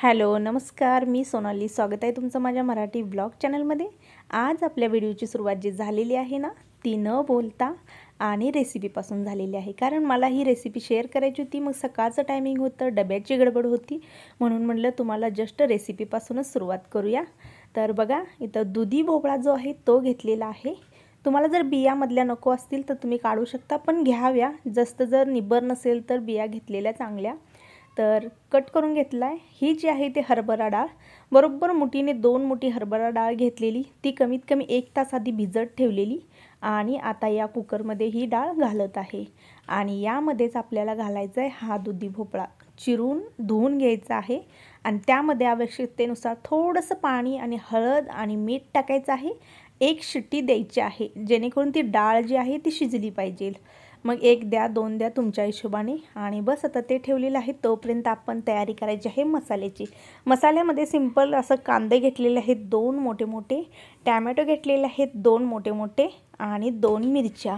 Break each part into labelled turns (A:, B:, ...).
A: Hello नमस्कार, मी सोनाली. स्वागत आहे तुमचं माझ्या मराठी ब्लॉग चॅनलमध्ये. आज आपल्या व्हिडिओची सुरुवात जी झालेली आहे ना, ती न बोलता आणि रेसिपीपासून झालेली आहे. कारण मला ही रेसिपी शेअर करायची होती. मग सकाळचं टायमिंग होतं, डब्याची गडबड होती, म्हणून म्हटलं तुम्हाला जस्ट रेसिपीपासूनच सुरुवात करूया. तर बघा, इथं दुधी भोपळा जो आहे तो घेतलेला आहे. तुम्हाला जर बियामधल्या नको असतील तर तुम्ही काढू शकता, पण घ्याव्या. जास्त जर निब्बर नसेल तर बिया घेतलेल्या चांगल्या. तर कट करून घेतला आहे. ही जी आहे ते हरभरा डाळ, बरोबर मुठीने 2 मुठी हरभरा डाळ घेतलेली, ती कमीत कमी 1 तास आधी भिजत ठेवलेली. आणि आता या कुकरमध्ये ही डाळ घालत आहे. आणि यामध्येच आपल्याला घालायचा आहे हा दुधी भोपळा. चिरून धुवून घ्यायचा आहे आणि त्यामध्ये आवश्यकतेनुसार थोडंसं पाणी आणि हळद आणि मीठ टाकायचं आहे. 1 शिट्टी द्यायची आहे, जेणेकरून ती डाळ जी आहे ती शिजली पाहिजे. मग 1 द्या, 2 द्या तुमच्या हिशोबाने. आणि बस आता ते ठेवलेलं आहे. तोपर्यंत आपण तयारी करायची आहे मसाल्याची. मसाल्यामध्ये सिंपल असं कांदे घेतलेले आहेत 2 मोठे मोठे, टॅमॅटो घेतलेले आहेत 2 मोठे मोठे आणि 2 मिरच्या.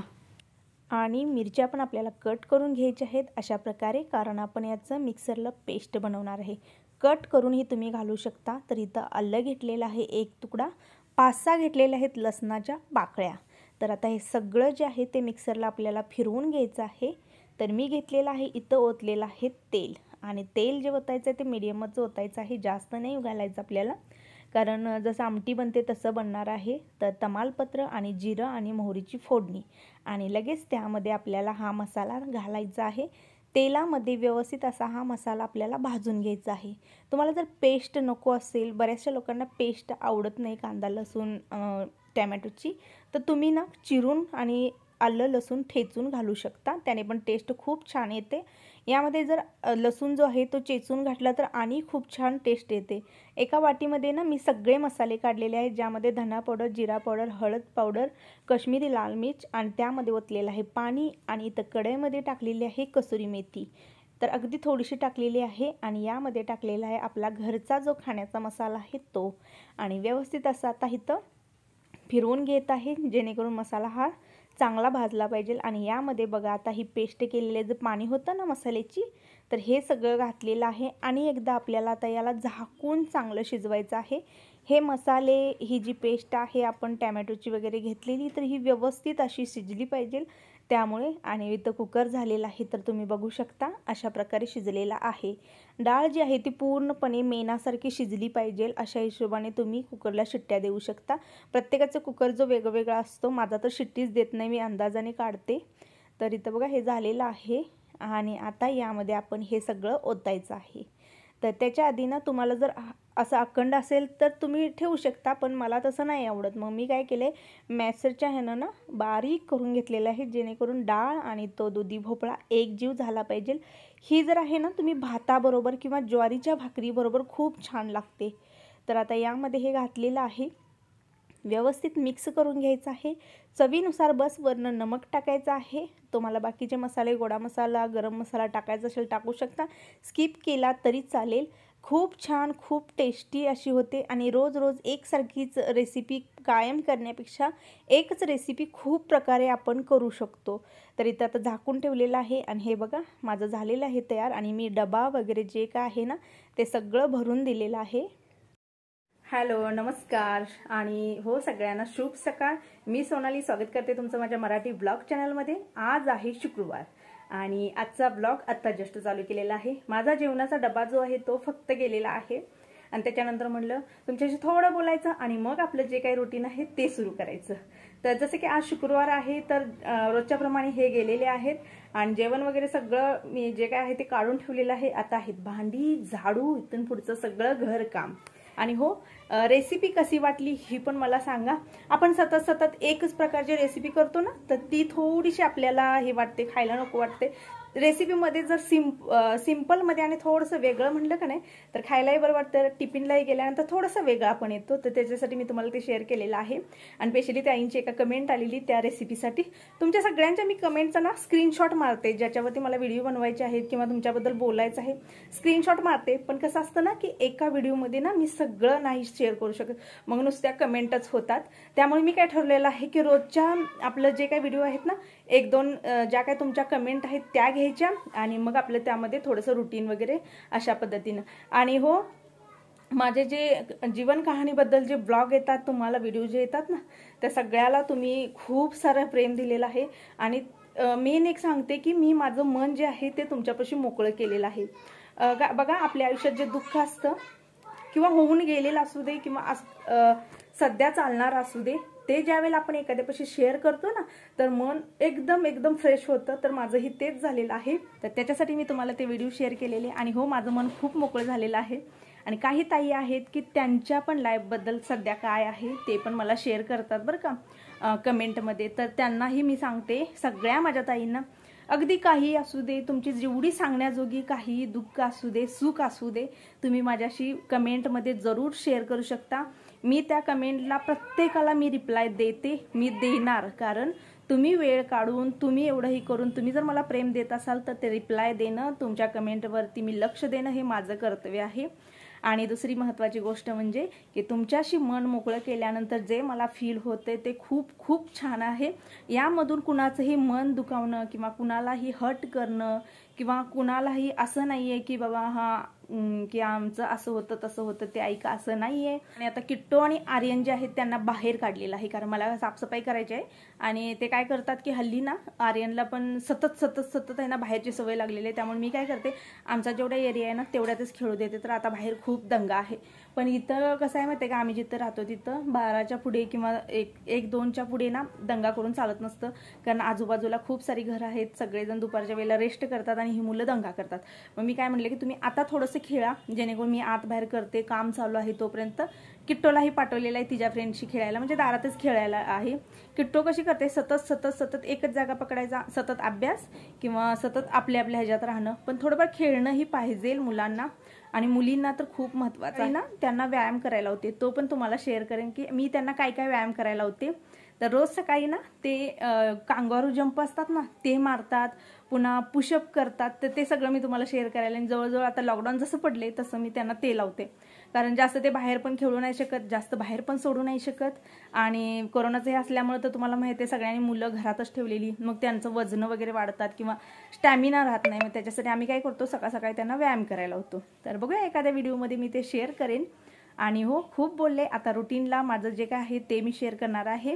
A: आणि मिरच्या पण आपल्याला कट करून घ्यायच्या आहेत अशा प्रकारे, कारण आपण याचं मिक्सरला पेस्ट बनवणार आहे. कट करूनही तुम्ही घालू शकता. तर इथं आलं घेतलेलं आहे 1 तुकडा, 5-6 घेतलेले आहेत लसणाच्या पाकळ्या. तर आता हे सगळं जे आहे ते मिक्सरला आपल्याला फिरवून घ्यायचं आहे. तर मी घेतलेलं आहे, इथं ओतलेलं आहे तेल. आणि तेल जे ओतायचं आहे ते मीडियमच ओतायचं आहे, जास्त नाही घालायचं आपल्याला, कारण जसं आमटी बनते तसं बनणार आहे. तर तमालपत्र आणि जिरं आणि मोहरीची फोडणी, आणि लगेच त्यामध्ये आपल्याला हा मसाला घालायचा आहे. तेलामध्ये व्यवस्थित असा हा मसाला आपल्याला भाजून घ्यायचा आहे. तुम्हाला जर पेस्ट नको असेल, बऱ्याचशा लोकांना पेस्ट आवडत नाही कांदा लसूण टॅमॅटोची, तर तुम्ही ना चिरून आणि आलं लसूण ठेचून घालू शकता, त्याने पण टेस्ट खूप छान येते. यामध्ये जर लसूण जो आहे तो चेचून घातला तर आणि खूप छान टेस्ट येते. एका वाटीमध्ये ना मी सगळे मसाले काढलेले आहेत, ज्यामध्ये धना पावडर, जिरा पावडर, हळद पावडर, काश्मीरी लाल मिर्च, आणि त्यामध्ये ओतलेलं आहे पाणी. आणि इथं कढईमध्ये टाकलेली आहे कसुरी मेथी, तर अगदी थोडीशी टाकलेली आहे. आणि यामध्ये टाकलेला आहे आपला घरचा जो खाण्याचा मसाला आहे तो. आणि व्यवस्थित असं आता इथं फिरवून घेत आहे, जेणेकरून मसाला हा चांगला भाजला पाहिजे. आणि यामध्ये बघा, आता ही पेस्ट केलेले जे पाणी होतं ना मसाल्याची, तर हे सगळं घातलेलं आहे. आणि एकदा आपल्याला आता याला झाकून चांगलं शिजवायचं आहे. हे मसाले, ही जी पेस्ट आहे आपण टॅमॅटोची वगैरे घेतलेली, तर ही व्यवस्थित अशी शिजली पाहिजे त्यामुळे. आणि इथं कुकर झालेला आहे, तर तुम्ही बघू शकता अशा प्रकारे शिजलेला आहे. डाळ जी आहे ती पूर्णपणे मेणासारखी शिजली पाहिजे, अशा हिशोबाने तुम्ही कुकरला शिट्ट्या देऊ शकता. प्रत्येकाचा कुकर जो वेगवेगळा असतो, माझा तर शिट्टीच देत नाही, मी अंदाजाने काढते. तर इथं बघा हे झालेलं आहे. आणि आता यामध्ये आपण हे सगळं ओतायचं आहे. तर त्याच्या आधी ना तुम्हाला जर असं अखंड असेल तर तुम्ही ठेवू शकता, पण मला तसं नाही आवडत. मग मी काय केलं आहे, मॅशरच्या ह्यानं ना बारीक करून घेतलेलं आहे, जेणेकरून डाळ आणि तो दुधी भोपळा एकजीव झाला पाहिजे. ही जर आहे ना तुम्ही भाताबरोबर किंवा ज्वारीच्या भाकरीबरोबर खूप छान लागते. तर आता यामध्ये हे घातलेलं आहे, व्यवस्थित मिक्स करून घ्यायचं आहे. चवीनुसार बस वरनं नमक टाकायचं आहे. तुम्हाला बाकीचे मसाले, गोडा मसाला, गरम मसाला टाकायचा असेल टाकू शकता, स्किप केला तरी चालेल. खूप छान, खूप टेस्टी अशी होते. आणि रोज रोज एकसारखीच रेसिपी कायम करण्यापेक्षा एकच रेसिपी खूप प्रकारे आपण करू शकतो. तर इथं आता झाकून ठेवलेलं आहे. आणि हे बघा माझं झालेलं आहे तयार. आणि मी डबा वगैरे जे काय आहे ना ते सगळं भरून दिलेलं आहे. हॅलो नमस्कार, आणि हो सगळ्यांना शुभ सकाळ. मी सोनाली स्वागत करते तुमचं माझ्या मराठी ब्लॉग चॅनलमध्ये. आज आहे शुक्रवार आणि आजचा ब्लॉग आत्ता जस्ट चालू केलेला आहे. माझा जेवणाचा डबा जो आहे तो फक्त गेलेला आहे. आणि त्याच्यानंतर म्हटलं तुमच्याशी थोडं बोलायचं आणि मग आपलं जे काही रुटीन आहे ते सुरू करायचं. तर जसं की आज शुक्रवार आहे, तर रोजच्याप्रमाणे हे गेलेले आहेत. आणि जेवण वगैरे सगळं मी जे काय आहे ते काढून ठेवलेलं आहे. आता आहेत भांडी, झाडू, इथून पुढचं सगळं घरकाम. आणि हो, रेसिपी कशी वाटली ही पण मला सांगा. आपण सतत एकच प्रकारची रेसिपी करतो ना, तर ती थोडीशी आपल्याला हे वाटते, खायला नको वाटते. रेसिपीमध्ये जर सिंपलमध्ये आणि थोडंसं वेगळं म्हटलं का नाही, तर खायलाही बरं वाटतं, टिफिनलाही गेल्यानंतर थोडंसं वेगळा पण येतो. तर त्याच्यासाठी मी तुम्हाला ते शेअर केलेलं आहे. आणि स्पेशली त्या आईंची एका कमेंट आलेली त्या रेसिपीसाठी. तुमच्या सगळ्यांच्या मी कमेंटचा ना स्क्रीनशॉट मारते, ज्याच्यावरती मला व्हिडिओ बनवायचे आहेत किंवा तुमच्याबद्दल बोलायचं आहे, स्क्रीनशॉट मारते. पण कसं असतं ना की एका व्हिडिओमध्ये ना मी सगळं नाही शेअर करू शकत, मग नुसत्या कमेंटच होतात. त्यामुळे मी काय ठरवलेलं आहे की रोजच्या आपलं जे काही व्हिडिओ आहेत ना, 1-2 ज्या काय तुमच्या कमेंट आहेत त्या घ्यायच्या, आणि मग आपलं त्यामध्ये थोडंसं रुटीन वगैरे अशा पद्धतीनं. आणि हो, माझे जे जीवन कहाणीबद्दल जे ब्लॉग येतात, तुम्हाला व्हिडिओ जे येतात ना, त्या सगळ्याला तुम्ही खूप सारं प्रेम दिलेलं आहे. आणि मेन एक सांगते की मी माझं मन जे आहे ते तुमच्यापाशी मोकळं केलेलं आहे. बघा, आपल्या आयुष्यात जे दुःख असतं किंवा होऊन गेलेलं असू दे किंवा सध्या चालणार असू दे, ते ज्यावेळेला आपण एखाद्यापाशी शेअर करतो ना, तर मन एकदम फ्रेश होतं. तर माझंही तेच झालेलं आहे. तर त्याच्यासाठी मी तुम्हाला ते व्हिडिओ शेअर केलेले. आणि हो, माझं मन खूप मोकळं झालेलं आहे. आणि काही ताई आहेत की त्यांच्या पण लाईफबद्दल सध्या काय आहे ते पण मला शेअर करतात बरं का, कमेंटमध्ये. तर त्यांनाही मी सांगते, सगळ्या माझ्या ताईंना, अगदी काही असू दे, तुमची जेवढी सांगण्याजोगी काही दुःख असू दे, सुख असू दे, तुम्ही माझ्याशी कमेंटमध्ये जरूर शेअर करू शकता. मी त्या कमेंटला प्रत्येकाला मी रिप्लाय देते, मी देणार. कारण तुम्ही वेळ काढून, तुम्ही एवढंही करून, तुम्ही जर मला प्रेम देत असाल तर ते रिप्लाय देणं, तुमच्या कमेंटवरती मी लक्ष देणं हे माझं कर्तव्य आहे. आणि दुसरी महत्त्वाची गोष्ट म्हणजे की तुमच्याशी मन मोकळं केल्यानंतर जे मला फील होते ते खूप खूप छान आहे. यामधून कुणाचंही मन दुखावणं किंवा कुणालाही हर्ट करणं किंवा कुणालाही असं नाहीये की बाबा हा की आमचं असं होतं तसं होतं ते ऐका, असं नाहीये. आणि आता किट्टो आणि आर्यन जे आहेत त्यांना बाहेर काढलेलं आहे, कारण मला साफसफाई करायची आहे. आणि ते काय करतात की हल्ली ना, आर्यनला पण सतत आहे ना बाहेरची सवय लागलेली आहे. त्यामुळे मी काय करते, आमचा जेवढा एरिया आहे ना तेवढ्यातच खेळू देते. तर आता बाहेर खूप दंगा आहे. पण इथं कसं आहे माहिती आहे का, आम्ही जिथं राहतो तिथं 12च्या पुढे किंवा 1-2च्या पुढे ना दंगा करून चालत नसतं. कारण आजूबाजूला खूप सारी घरं आहेत, सगळेजण दुपारच्या वेळेला रेस्ट करतात आणि ही मुलं दंगा करतात. मग मी काय म्हणले की तुम्ही आता थोडंसं खेळा, जेणेकरून मी आत बाहेर करते, काम चालू आहे तोपर्यंत. किट्टोलाही पाठवलेला आहे तिच्या फ्रेंडशी खेळायला, म्हणजे दारातच खेळायला आहे. किट्टो कशी करते, सतत एकच जागा पकडायचा, सतत अभ्यास किंवा सतत आपल्या ह्याच्यात राहणं. पण थोडंफार खेळणंही पाहिजे मुलांना. आणि मुलींना तर खूप महत्त्वाचं आहे ना, त्यांना व्यायाम करायला होते. तो पण तुम्हाला शेअर करेन की मी त्यांना काय व्यायाम करायला होते. तर रोज सकाळी ना ते कांगारू जंप असतात ना ते मारतात, पुन्हा पुशअप करतात. तर ते सगळं मी तुम्हाला शेअर करायला. आणि जवळजवळ आता लॉकडाऊन जसं पडले तसं मी त्यांना ते लावते. कारण जास्त ते बाहेर पण खेळू नाही शकत, जास्त बाहेर पण सोडू नाही शकत. आणि कोरोनाचं हे असल्यामुळे तर तुम्हाला माहिती आहे सगळ्यांनी मुलं घरातच ठेवलेली, मग त्यांचं वजन वगैरे वाढतात किंवा स्टॅमिना राहत नाही. मग त्याच्यासाठी आम्ही काय करतो, सकाळी त्यांना व्यायाम करायला होतो. तर बघूया एखाद्या व्हिडिओमध्ये मी ते शेअर करेन. आणि हो, खूप बोलले. आता रुटीनला माझं जे काय आहे ते मी शेअर करणार आहे.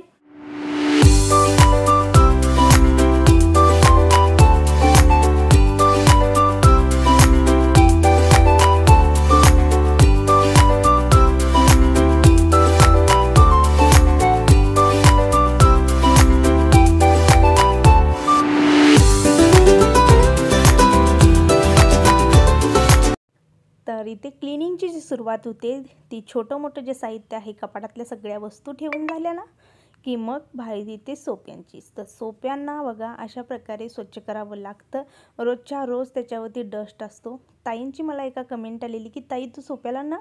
A: तर इथे क्लिनिंगची जी सुरुवात होते, ती छोटं मोठं जे साहित्य आहे कपाटातल्या सगळ्या वस्तू ठेवून झाल्या ना की मग बाहेर येते सोप्यांचीच. तर सोप्यांना बघा अशा प्रकारे स्वच्छ करावं लागतं. रोजच्या रोज त्याच्यावरती डस्ट असतो. ताईंची मला एका कमेंट आलेली की ताई तू सोप्याला ना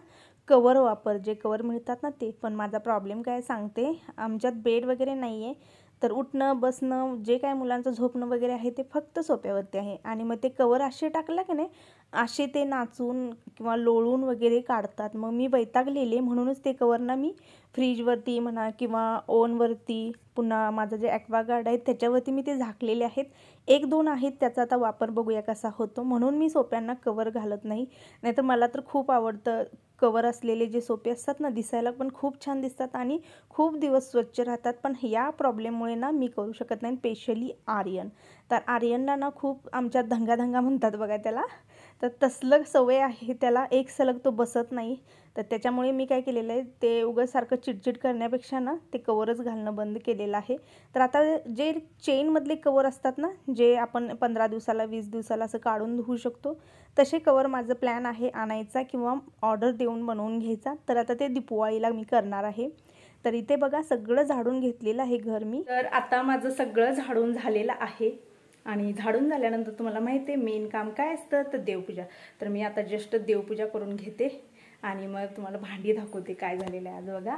A: कवर वापर, जे कवर मिळतात ना ते. पण माझा प्रॉब्लेम काय सांगते, आमच्यात बेड वगैरे नाही आहे. तर उठणं बसणं जे काय मुलांचं झोपणं वगैरे आहे ते फक्त सोप्यावरती आहे. आणि मग ते कवर असे टाकलं की नाही, असे ते नाचून किंवा लोळून वगैरे काढतात. मग मी वैतागलेले, म्हणूनच ते कवर ना मी फ्रीजवरती म्हणा किंवा ओव्हनवरती, पुन्हा माझं जे ॲक्वागार्ड आहे त्याच्यावरती मी ते झाकलेले आहेत. 1-2 आहेत, त्याचा आता वापर बघूया कसा होतो. म्हणून मी सोप्यांना कवर घालत नाही. नाहीतर मला तर खूप आवडतं कवर असलेले जे सोपे असतात ना, दिसायला पण खूप छान दिसतात आणि खूप दिवस स्वच्छ राहतात. पण या प्रॉब्लेममुळे ना मी करू शकत नाही, स्पेशली आर्यन. तर आर्यनला ना खूप आमच्यात धंगा म्हणतात बघा त्याला. तर तसलं सवय आहे त्याला, एक सलग तो बसत नाही. तर त्याच्यामुळे मी काय केलेलं आहे, ते उगाच सारखं चिडचिड करण्यापेक्षा ना ते कवरच घालणं बंद केलेलं आहे. तर आता जे चेनमधले कवर असतात ना, जे आपण 15 दिवसाला 20 दिवसाला असं काढून धुवू शकतो, तसे कवर माझं प्लॅन आहे आणायचा किंवा ऑर्डर देऊन बनवून घ्यायचा. तर आता ते दिवाळीला मी करणार आहे. तर इथे बघा सगळं झाडून घेतलेलं आहे घर मी. तर आता माझं सगळं झाडून झालेलं आहे. आणि झाडून झाल्यानंतर तुम्हाला माहिती आहे मेन काम काय असतं, तर देवपूजा. तर मी आता जस्ट देवपूजा करून घेते आणि मग तुम्हाला भांडी दाखवते काय झालेलं आहे आज बघा.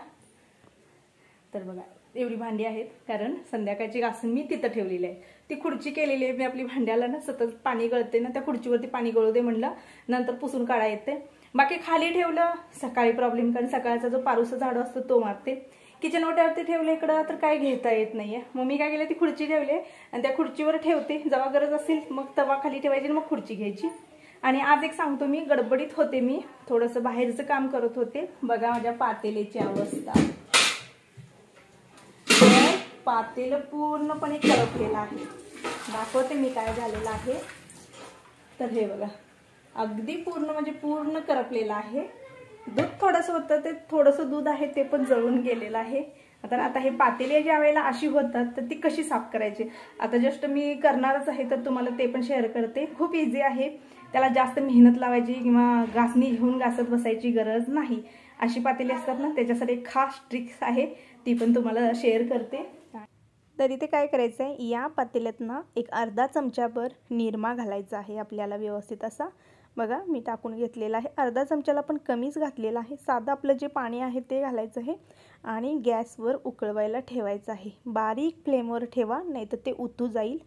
A: तर बघा एवढी भांडी आहेत, कारण संध्याकाळची घासून मी तिथं ठेवलेली आहे. ती खुर्ची केलेली आहे मी आपली भांड्याला ना, सतत पाणी गळते ना, त्या खुर्चीवरती पाणी गळू दे म्हणलं, नंतर पुसून काढा येते. बाकी खाली ठेवलं सकाळी प्रॉब्लेम, कारण सकाळचा जो पारूसा झाडू असतो तो मारते. किचन ओट्यावरती ठेवलं इकडं तर काय घेता येत नाहीये. मग मी काय केलं, ती खुर्ची ठेवली आणि त्या खुर्चीवर ठेवते. जेव्हा गरज असेल मग तवा खाली ठेवायची आणि मग खुर्ची घ्यायची. आणि आज एक सांगतो, मी गडबडीत होते, मी थोडंसं बाहेरचं काम करत होते. बघा माझ्या पातेल्याची अवस्था. पातेलं पूर्णपणे करपलेलं आहे. दाखवते मी काय झालेलं आहे. तर हे बघा, अगदी पूर्ण म्हणजे पूर्ण करपलेलं आहे. दूध थोडंसं होतं, ते थोडंसं दूध आहे ते पण जळून गेलेलं आहे. आता हे पातेले ज्या वेळेला अशी होतात तर ती कशी साफ करायची आता जस्ट मी करणारच आहे, तर तुम्हाला ते पण शेअर करते. खूप इझी आहे, त्याला जास्त मेहनत लावायची किंवा घासणी घेऊन घासत बसायची गरज नाही. अशी पातेली असतात ना, त्याच्यासाठी खास ट्रिक्स आहे, ती पण तुम्हाला शेअर करते. तर इथे काय करायचं आहे, या पातेल्यात ना एक अर्धा चमचाभर निरमा घालायचा आहे आपल्याला व्यवस्थित असा. बघा मी टाकून घेतलेला आहे. अर्धा चमचाला पण कमीच घातलेला आहे. साधं आपलं जे पाणी आहे ते घालायचं आहे आणि गॅसवर उकळवायला ठेवायचं आहे. बारीक फ्लेमवर ठेवा, नाही तर ते उतू जाईल.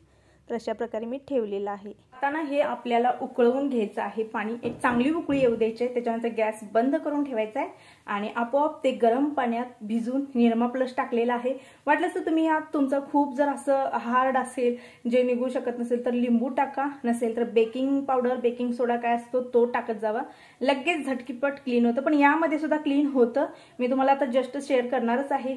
A: तर अशा प्रकारे मी ठेवलेलं आहे. आता ना हे आपल्याला उकळवून घ्यायचं आहे. पाणी एक चांगली उकळी येऊ द्यायची आहे. त्याच्यानंतर गॅस बंद करून ठेवायचा आहे आणि आपोआप ते गरम पाण्यात भिजून निरमा प्लस टाकलेला आहे. वाटलंच तर तुम्ही यात तुमचं खूप जर असं हार्ड असेल, जे निघू शकत नसेल तर लिंबू टाका, नसेल तर बेकिंग पावडर, बेकिंग सोडा काय असतो तो टाकत जावा. लगेच झटकीपट क्लीन होतं. पण यामध्ये सुद्धा क्लीन होतं. मी तुम्हाला आता जस्ट शेअर करणारच आहे.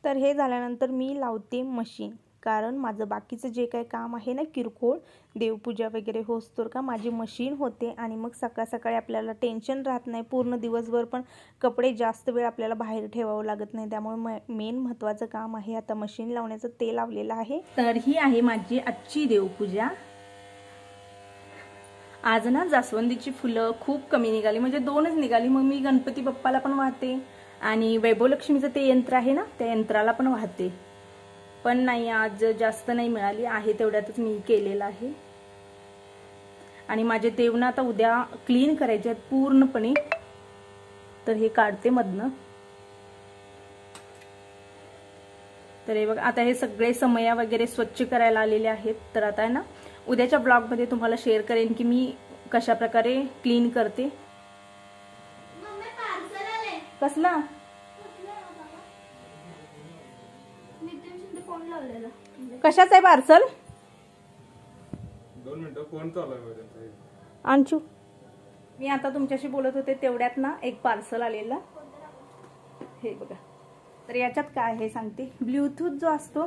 A: तर हे झाल्यानंतर मी लावते मशीन, कारण माझं बाकीचं जे काही काम आहे ना किरकोळ, देवपूजा वगैरे होस्तोर का माझी मशीन होते. आणि मग सकाळ सकाळी आपल्याला टेन्शन राहत नाही. पूर्ण दिवसभर पण कपडे जास्त वेळ आपल्याला बाहेर ठेवावं लागत नाही. त्यामुळे मेन महत्त्वाचं काम आहे आता मशीन लावण्याचं, ते लावलेलं आहे. तर ही आहे माझी आजची देवपूजा. आज ना जास्वंदीची फुलं खूप कमी निघाली, म्हणजे 2च निघाली. मग मी गणपती बाप्पाला पण वाहते आणि वैभवलक्ष्मीचं ते यंत्र आहे ना, त्या यंत्राला पण वाहते. पण नाही, आज जास्त नाही मिळाली आहे, तेवढ्यातच मी केलेलं आहे. आणि माझे देव ना आता उद्या क्लीन करायचे आहेत पूर्णपणे. तर हे काढते मधनं. तर हे बघा, आता हे सगळे समया वगैरे स्वच्छ करायला आलेले आहेत. तर आता आहे ना उद्याच्या ब्लॉगमध्ये तुम्हाला शेअर करेन की मी कशा प्रकारे क्लीन करते. कसला कशाच आहे पार्सल?
B: 2 मिनिटं फोन चालू आहे.
A: अंशू, मी आता तुमच्याशी बोलत होते तेवढ्यात ना एक पार्सल आलेलं. हे बघा. तर याच्यात काय आहे सांगते. ब्लूटूथ जो असतो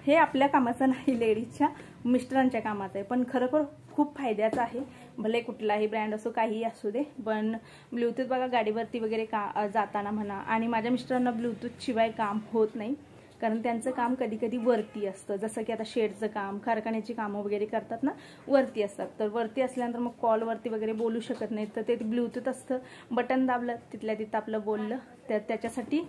A: हे आपल्या कामाचं नाही, लेडीजच्या मिस्टरांच्या कामाचं आहे. पण खरोखर खूप फायद्याचं आहे. भले कुठलाही ब्रँड असो, काहीही असू दे, पण ब्लूटूथ बघा गाडीवरती वगैरे जाताना म्हणा. आणि माझ्या मिस्टरांना ब्लूटूथ शिवाय काम होत नाही, कारण त्यांचं काम कधी कधी वरती असतं. जसं की आता शेडचं काम, कारखान्याची कामं वगैरे करतात ना, वरती असतात. तर वरती असल्यानंतर मग कॉलवरती वगैरे बोलू शकत नाही. तर ते ब्लूटूथ असतं, बटन दाबलं तिथल्या तिथं आपलं बोललं. तर त्याच्यासाठी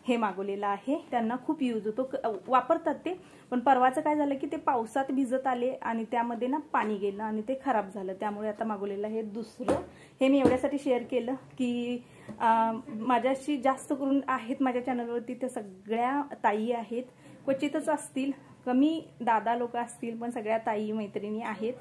A: हे मागवलेलं आहे. त्यांना खूप यूज होतो, वापरतात ते. पण परवाचं काय झालं की ते पावसात भिजत आले आणि त्यामध्ये ना पाणी गेलं आणि ते खराब झालं. त्यामुळे आता मागवलेलं आहे दुसरं. हे मी एवढ्यासाठी शेअर केलं की माझ्याशी जास्त करून आहेत माझ्या चॅनलवरती त्या सगळ्या ताई आहेत. क्वचितच असतील, कमी दादा लोक असतील, पण सगळ्या ताई मैत्रिणी आहेत.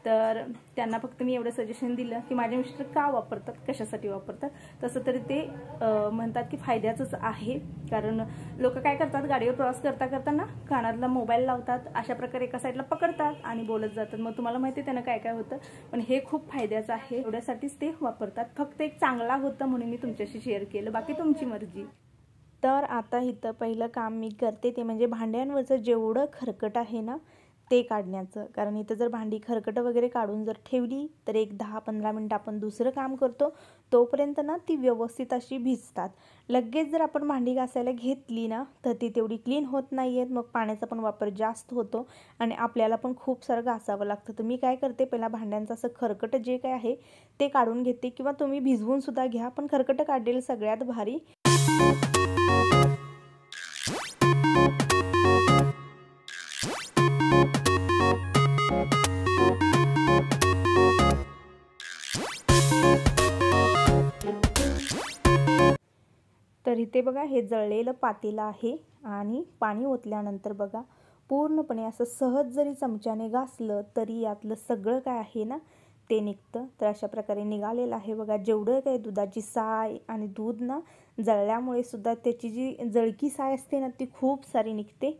A: तर त्यांना फक्त मी एवढं सजेशन दिलं की माझे मिस्टर का वापरतात, कशासाठी वापरतात. तसं तरी ते म्हणतात की फायद्याचंच आहे. कारण लोक काय करतात, गाडीवर प्रवास करता करताना कानातला मोबाईल लावतात, अशा प्रकारे एका साईडला पकडतात आणि बोलत जातात. मग तुम्हाला माहिती आहे त्यानं काय काय होतं. पण हे खूप फायद्याचं आहे, एवढ्यासाठीच ते वापरतात. फक्त एक चांगला होतं म्हणून मी तुमच्याशी शेअर केलं, बाकी तुमची मर्जी. तर आता इथं पहिलं काम मी करते ते म्हणजे भांड्यांवरचं जेवढं खरकट आहे ना ते काढण्याचं. कारण इथं जर भांडी खरकट वगैरे काढून जर ठेवली तर एक 10-15 मिनिटं आपण दुसरं काम करतो, तोपर्यंत ना ती व्यवस्थित अशी भिजतात. लगेच जर आपण भांडी घासायला घेतली ना तर ती तेवढी क्लीन होत नाही आहेत. मग पाण्याचा पण वापर जास्त होतो आणि आपल्याला पण खूप सारं घासावं लागतं. तर मी काय करते, पहिला भांड्यांचं असं खरकट जे काय आहे ते काढून घेते, किंवा तुम्ही भिजवून सुद्धा घ्या, पण खरकट काढलेलं सगळ्यात भारी. तर इथे बघा हे जळलेलं पातेलं आहे आणि पाणी ओतल्यानंतर बघा पूर्णपणे असं सहज जरी चमच्याने घासलं तरी यातलं सगळं काय आहे ना ते निघतं. तर अशा प्रकारे निघालेलं आहे बघा. जेवढं काय दुधाची साय आणि दूध ना जळल्यामुळे सुद्धा त्याची जी जळकी साय असते ना ती खूप सारी निघते.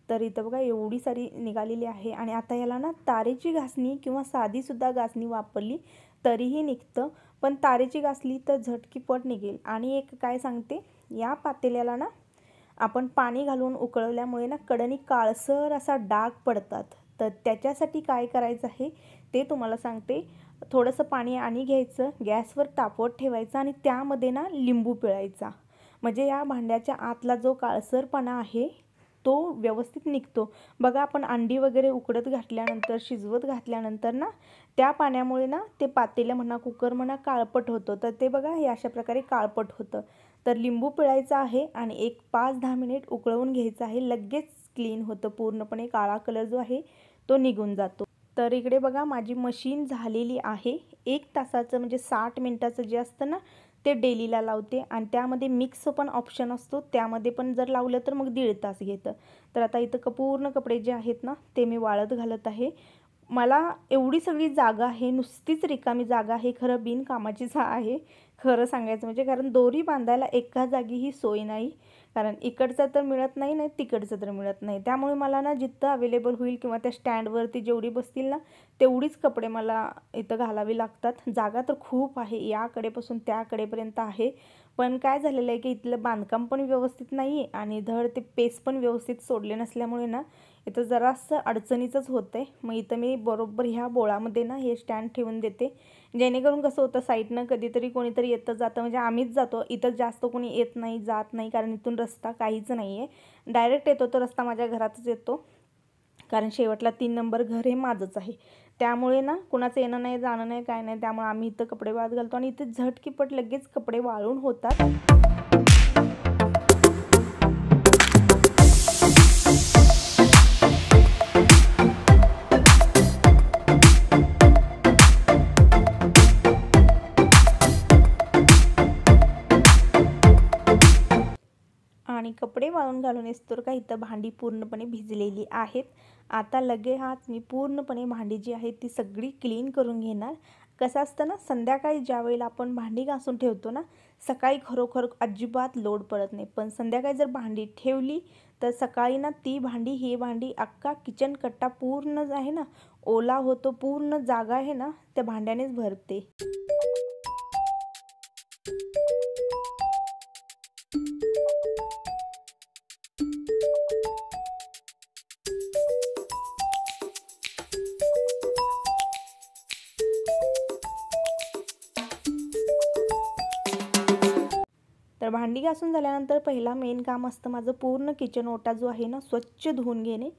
A: तर इथं बघा एवढी सारी निघालेली आहे आणि आता याला ना तारेची घासणी किंवा साधीसुद्धा घासणी वापरली तरीही निघतं, पण तारेची घासली तर झटकीपट निघेल. आणि एक काय सांगते, या पातेल्याला ना आपण पाणी घालून उकळवल्यामुळे ना कडेने काळसर असा डाग पडतात. तर त्याच्यासाठी काय करायचं आहे ते तुम्हाला सांगते. थोडंसं पाणी आणि घ्यायचं, गॅसवर तापवत ठेवायचं आणि त्यामध्ये ना लिंबू पिळायचा, म्हणजे या भांड्याच्या आतला जो काळसरपणा आहे तो व्यवस्थित निघतो. बघा आपण अंडी वगैरे उकडत घातल्यानंतर, शिजवत घातल्यानंतर ना त्या पाण्यामुळे ना ते पातेलं म्हणा, कुकर म्हणा काळपट होतं. तर ते बघा हे अशा प्रकारे काळपट होतं. तर लिंबू पिळायचा आहे आणि एक 5-10 मिनिट उकळवून घ्यायचं आहे. लगेच क्लीन होतं, पूर्णपणे काळा कलर जो आहे तो निघून जातो. तर इकडे बघा माझी मशीन झालेली आहे. 1 तासाचं म्हणजे 60 मिनटाचं जे असतं ना ते डेलीला लावते आणि त्यामध्ये मिक्स पण ऑप्शन असतो, त्यामध्ये पण जर लावलं तर मग 1.5 तास घेतं. तर आता इथं पूर्ण कपडे जे आहेत ना ते मी वाळत घालत आहे. मला एवढी सगळी जागा आहे, नुसतीच रिकामी जागा आहे, खरं बिनकामाचीच आहे खरं सांगायचं म्हणजे. कारण दोरी बांधायला एका जागी ही सोय नाही, कारण इकडचं तर मिळत नाही, नाही तिकडचं तर मिळत नाही. त्यामुळे मला ना जिथं अवेलेबल होईल किंवा त्या स्टँडवरती जेवढी बसतील ना तेवढीच कपडे मला इथं घालावी लागतात. जागा तर खूप आहे, याकडेपासून त्याकडेपर्यंत आहे. पण काय झालेलं आहे की इथलं बांधकाम पण व्यवस्थित नाही आहे आणि धड ते पेस पण व्यवस्थित सोडले नसल्यामुळे ना इथं जरासं अडचणीचंच होतं आहे. मग इथं मी बरोबर ह्या बोळामध्ये ना हे स्टँड ठेवून देते, जेणेकरून कसं होतं साईडनं कधीतरी कोणीतरी येतं जातं, म्हणजे आम्हीच जातो, इथं जास्त कोणी येत नाही जात नाही, कारण इथून रस्ता काहीच नाही आहे. डायरेक्ट येतो तो रस्ता माझ्या घरातच येतो, कारण शेवटला 3 नंबर घर हे माझंच आहे. त्यामुळे ना कुणाचं येणं नाही जाणं नाही काय नाही, त्यामुळे आम्ही इथं कपडे वाळत घालतो आणि इथे झटकीपट लगेच कपडे वाळून होतात. आणि कपडे वाळून घालून येस्तोवर का इथं भांडी पूर्णपणे भिजलेली आहेत. आता लगेच मी पूर्णपणे भांडी जी आहेत ती सगळी क्लीन करून घेणार. कसं असतं ना, संध्याकाळी ज्या वेळेला आपण भांडी घासून ठेवतो ना, सकाळी खरोखर अजिबात लोड पडत नाही, पण संध्याकाळी जर भांडी ठेवली तर सकाळी ना ती भांडी ही भांडी अख्खा किचन कट्टा पूर्ण आहे ना ओला होतो, पूर्ण जागा आहे ना त्या भांड्यानेच भरते. तर भांडी घासून झाल्यानंतर पहिला मेन काम असतं माझं पूर्ण किचन ओटा जो आहे ना स्वच्छ धुवून घेणे.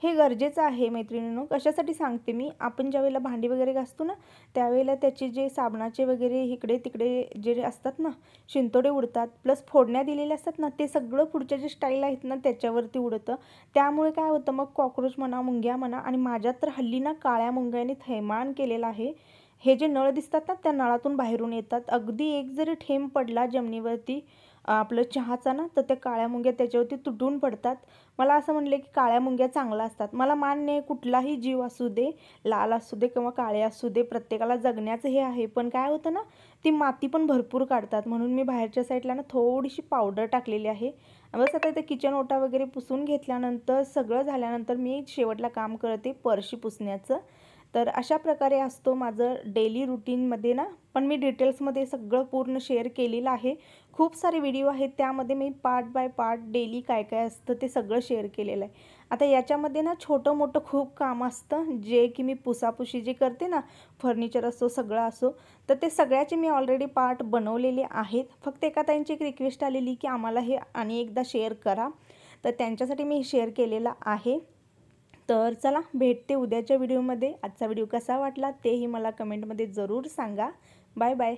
A: हे गरजेचं आहे मैत्रिणींनो. कशासाठी सांगते मी, आपण ज्या वेळेला भांडी वगैरे घासतो ना त्यावेळेला त्याचे जे साबणाचे वगैरे इकडे तिकडे जे असतात ना शिंतोडे उडतात, प्लस फोडण्या दिलेल्या असतात ना ते सगळं पुढच्या जे स्टाईल आहेत ना त्याच्यावरती उडतं. त्यामुळे काय होतं मग कॉक्रोच म्हणा, मुंग्या म्हणा, आणि माझ्यात तर हल्ली ना काळ्या मुंग्याने थैमान केलेला आहे. हे जे नळ दिसतात ना त्या नळातून बाहेरून येतात. अगदी एक जरी थेंब पडला जमिनीवरती आपलं चहाचा ना तर त्या काळ्या मुंग्या त्याच्यावरती तुटून पडतात. मला असं म्हणले की काळ्या मुंग्या चांगल्या असतात. मला मान्य आहे, कुठलाही जीव असू दे, लाल असू दे किंवा काळे असू दे, प्रत्येकाला जगण्याचं हे आहे. पण काय होतं ना ती माती पण भरपूर काढतात, म्हणून मी बाहेरच्या साईडला ना थोडीशी पावडर टाकलेली आहे. बस आता इथे किचन ओटा वगैरे पुसून घेतल्यानंतर सगळं झाल्यानंतर मी शेवटला काम करते फरशी पुसण्याचं. तर अशा प्रकारे असतो माझं डेली रुटीनमध्ये ना. पण मी डिटेल्समध्ये सगळं पूर्ण शेअर केलेलं आहे. खूप सारे व्हिडिओ आहेत त्यामध्ये मी पार्ट बाय पार्ट डेली काय काय असतं ते सगळं शेअर केलेलं आहे. आता याच्यामध्ये ना छोटं मोठं खूप काम असतं जे की मी पुसापुशी जे करते ना, फर्निचर असो सगळं असो, तर ते सगळ्याचे मी ऑलरेडी पार्ट बनवलेले आहेत. फक्त एका ताईंची एक रिक्वेस्ट आलेली की आम्हाला हे आणि एकदा शेअर करा, तर त्यांच्यासाठी मी शेअर केलेलं आहे. तर चला भेटते उद्याच्या व्हिडिओमध्ये. आजचा व्हिडिओ कसा वाटला तेही मला कमेंटमध्ये जरूर सांगा. Bye bye.